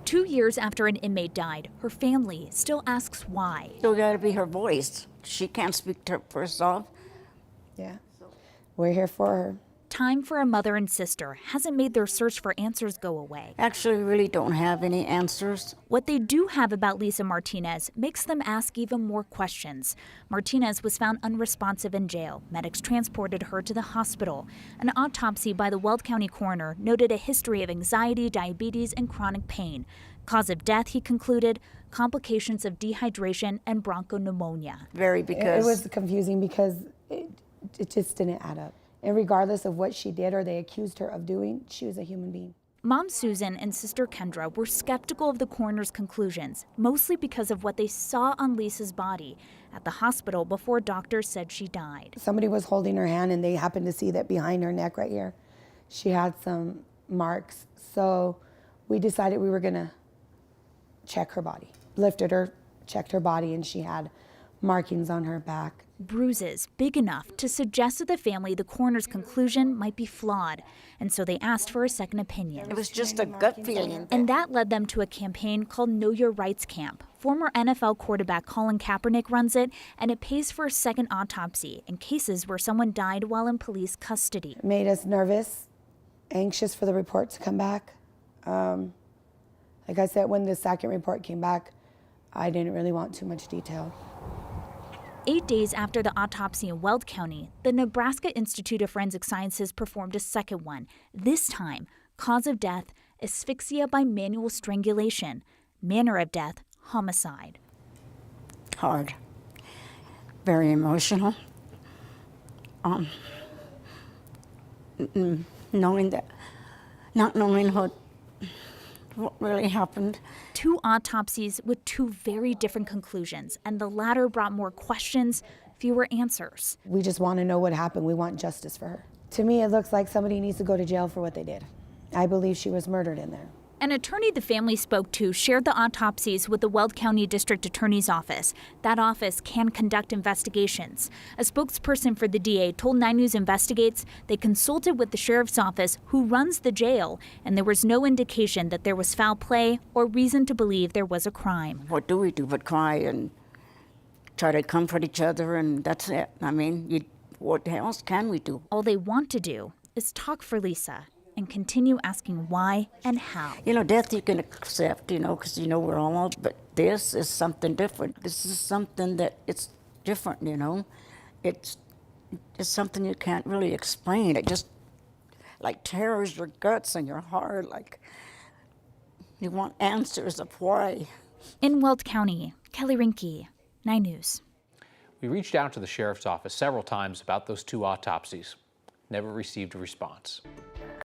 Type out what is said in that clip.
2 years after an inmate died, her family still asks why. Still got to be her voice. She can't speak for herself. Yeah, we're here for her. Time for a mother and sister hasn't made their search for answers go away. Actually, we really don't have any answers. What they do have about Lisa Martinez makes them ask even more questions. Martinez was found unresponsive in jail. Medics transported her to the hospital. An autopsy by the Weld County coroner noted a history of anxiety, diabetes, and chronic pain. Cause of death, he concluded, complications of dehydration and bronchopneumonia. It was confusing because it just didn't add up. And regardless of what she did or they accused her of doing, she was a human being. Mom Susan and sister Kendra were skeptical of the coroner's conclusions, mostly because of what they saw on Lisa's body at the hospital before doctors said she died. Somebody was holding her hand and they happened to see that behind her neck right here, she had some marks. So we decided we were gonna check her body. Lifted her, checked her body, and she had markings on her back. Bruises big enough to suggest to the family the coroner's conclusion might be flawed, and so they asked for a second opinion. It was just a gut feeling. And that led them to a campaign called Know Your Rights Camp. Former NFL quarterback Colin Kaepernick runs it, and it pays for a second autopsy in cases where someone died while in police custody. It made us nervous, anxious for the report to come back. Like I said, when the second report came back, I didn't really want too much detail. 8 days after the autopsy in Weld County, the Nebraska Institute of Forensic Sciences performed a second one. This time, cause of death, asphyxia by manual strangulation. Manner of death, homicide. Hard. Very emotional. Knowing that, not knowing what really happened. 2 autopsies with 2 very different conclusions, and the latter brought more questions, fewer answers. We just want to know what happened. We want justice for her. To me, it looks like somebody needs to go to jail for what they did. I believe she was murdered in there. An attorney the family spoke to shared the autopsies with the Weld County District Attorney's Office. That office can conduct investigations. A spokesperson for the DA told 9 News Investigates they consulted with the sheriff's office, who runs the jail, and there was no indication that there was foul play or reason to believe there was a crime. What do we do but cry and try to comfort each other, and that's it. I mean, what else can we do? All they want to do is talk for Lisa and continue asking why and how. You know, death you can accept, because we're all, but this is something different. This is something that it's different, It's something you can't really explain. It just like tears your guts and your heart, like you want answers of why. In Weld County, Kelly Rinke, 9 News. We reached out to the sheriff's office several times about those 2 autopsies. Never received a response.